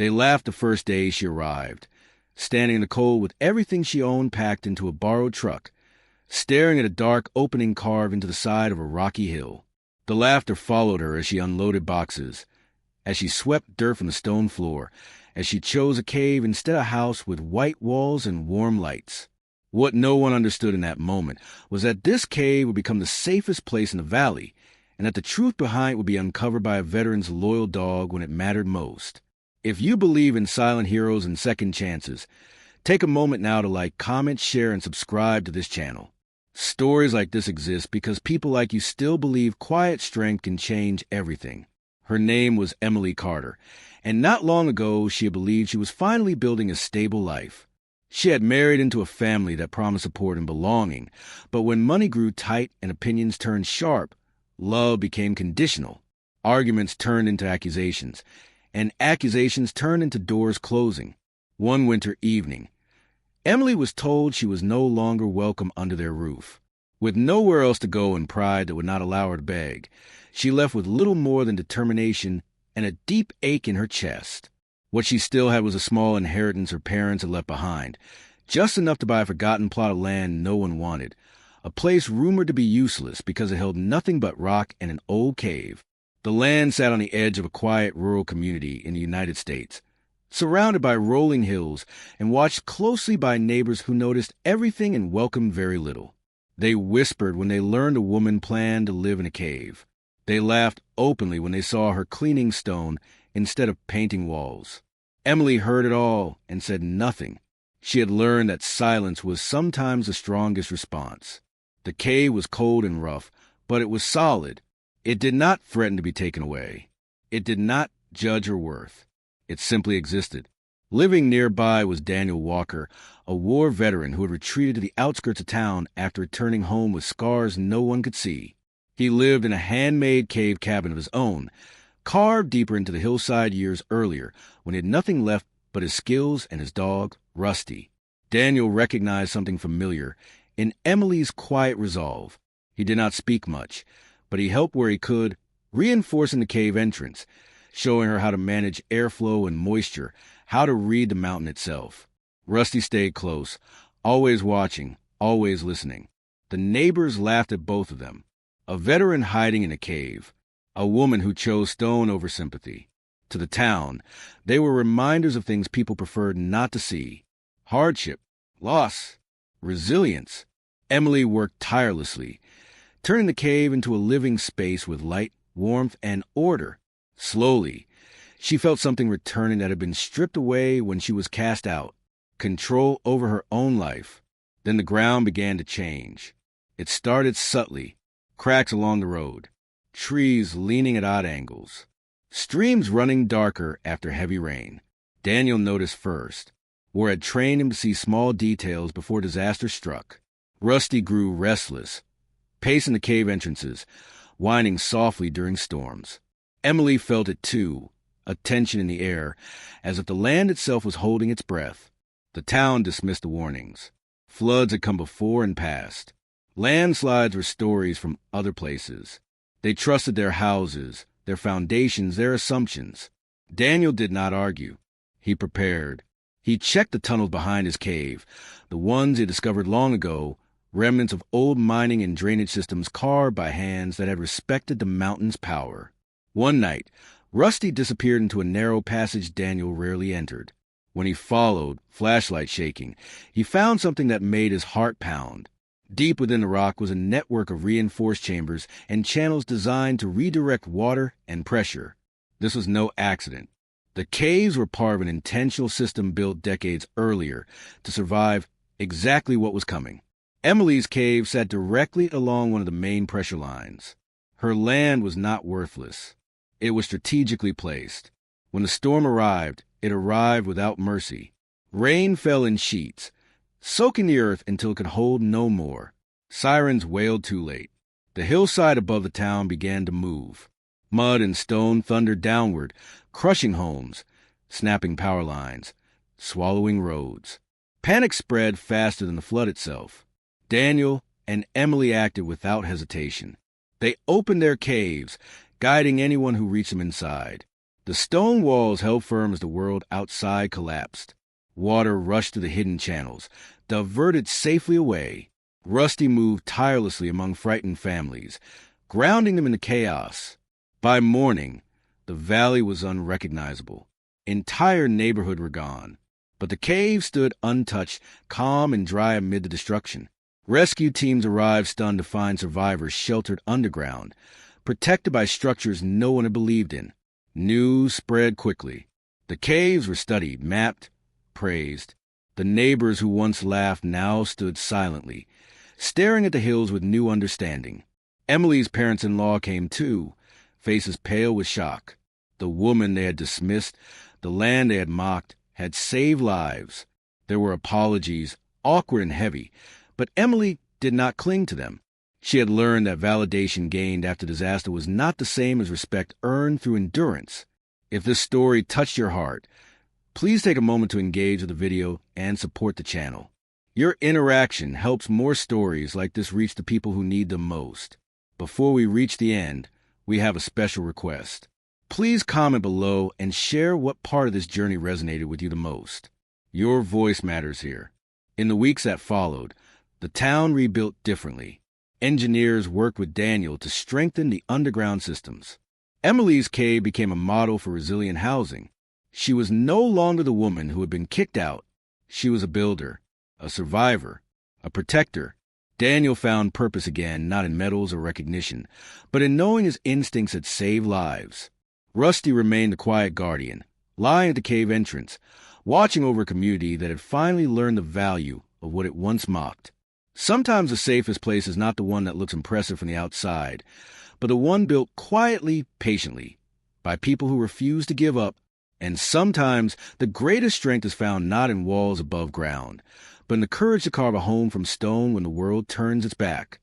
They laughed the first day she arrived, standing in the cold with everything she owned packed into a borrowed truck, staring at a dark opening carved into the side of a rocky hill. The laughter followed her as she unloaded boxes, as she swept dirt from the stone floor, as she chose a cave instead of a house with white walls and warm lights. What no one understood in that moment was that this cave would become the safest place in the valley, and that the truth behind it would be uncovered by a veteran's loyal dog when it mattered most. If you believe in silent heroes and second chances, take a moment now to like, comment, share, and subscribe to this channel. Stories like this exist because people like you still believe quiet strength can change everything. Her name was Emily Carter, and not long ago she had believed she was finally building a stable life. She had married into a family that promised support and belonging, but when money grew tight and opinions turned sharp, love became conditional. Arguments turned into accusations, and accusations turned into doors closing. One winter evening, Emily was told she was no longer welcome under their roof. With nowhere else to go and pride that would not allow her to beg, she left with little more than determination and a deep ache in her chest. What she still had was a small inheritance her parents had left behind, just enough to buy a forgotten plot of land no one wanted, a place rumored to be useless because it held nothing but rock and an old cave. The land sat on the edge of a quiet rural community in the United States, surrounded by rolling hills and watched closely by neighbors who noticed everything and welcomed very little. They whispered when they learned a woman planned to live in a cave. They laughed openly when they saw her cleaning stone instead of painting walls. Emily heard it all and said nothing. She had learned that silence was sometimes the strongest response. The cave was cold and rough, but it was solid. It did not threaten to be taken away. It did not judge her worth. It simply existed. Living nearby was Daniel Walker, a war veteran who had retreated to the outskirts of town after returning home with scars no one could see. He lived in a handmade cave cabin of his own, carved deeper into the hillside years earlier, when he had nothing left but his skills and his dog, Rusty. Daniel recognized something familiar in Emily's quiet resolve. He did not speak much, but he helped where he could, reinforcing the cave entrance, showing her how to manage airflow and moisture, how to read the mountain itself. Rusty stayed close, always watching, always listening. The neighbors laughed at both of them. A veteran hiding in a cave, a woman who chose stone over sympathy. To the town, they were reminders of things people preferred not to see. Hardship, loss, resilience. Emily worked tirelessly, turning the cave into a living space with light, warmth, and order. Slowly, she felt something returning that had been stripped away when she was cast out, control over her own life. Then the ground began to change. It started subtly, cracks along the road, trees leaning at odd angles, streams running darker after heavy rain. Daniel noticed first, where had trained him to see small details before disaster struck. Rusty grew restless, pacing the cave entrances, whining softly during storms. Emily felt it too, a tension in the air, as if the land itself was holding its breath. The town dismissed the warnings. Floods had come before and passed. Landslides were stories from other places. They trusted their houses, their foundations, their assumptions. Daniel did not argue. He prepared. He checked the tunnels behind his cave, the ones he had discovered long ago, remnants of old mining and drainage systems carved by hands that had respected the mountain's power. One night, Rusty disappeared into a narrow passage Daniel rarely entered. When he followed, flashlight shaking, he found something that made his heart pound. Deep within the rock was a network of reinforced chambers and channels designed to redirect water and pressure. This was no accident. The caves were part of an intentional system built decades earlier to survive exactly what was coming. Emily's cave sat directly along one of the main pressure lines. Her land was not worthless. It was strategically placed. When the storm arrived, it arrived without mercy. Rain fell in sheets, soaking the earth until it could hold no more. Sirens wailed too late. The hillside above the town began to move. Mud and stone thundered downward, crushing homes, snapping power lines, swallowing roads. Panic spread faster than the flood itself. Daniel and Emily acted without hesitation. They opened their caves, guiding anyone who reached them inside. The stone walls held firm as the world outside collapsed. Water rushed through the hidden channels, diverted safely away. Rusty moved tirelessly among frightened families, grounding them in the chaos. By morning, the valley was unrecognizable. Entire neighborhoods were gone. But the cave stood untouched, calm and dry amid the destruction. Rescue teams arrived stunned to find survivors sheltered underground, protected by structures no one had believed in. News spread quickly. The caves were studied, mapped, praised. The neighbors who once laughed now stood silently, staring at the hills with new understanding. Emily's parents-in-law came too, faces pale with shock. The woman they had dismissed, the land they had mocked, had saved lives. There were apologies, awkward and heavy, but Emily did not cling to them. She had learned that validation gained after disaster was not the same as respect earned through endurance. If this story touched your heart, please take a moment to engage with the video and support the channel. Your interaction helps more stories like this reach the people who need them most. Before we reach the end, we have a special request. Please comment below and share what part of this journey resonated with you the most. Your voice matters here. In the weeks that followed, the town rebuilt differently. Engineers worked with Daniel to strengthen the underground systems. Emily's cave became a model for resilient housing. She was no longer the woman who had been kicked out. She was a builder, a survivor, a protector. Daniel found purpose again, not in medals or recognition, but in knowing his instincts had saved lives. Rusty remained the quiet guardian, lying at the cave entrance, watching over a community that had finally learned the value of what it once mocked. Sometimes the safest place is not the one that looks impressive from the outside, but the one built quietly, patiently, by people who refuse to give up. And sometimes the greatest strength is found not in walls above ground, but in the courage to carve a home from stone when the world turns its back.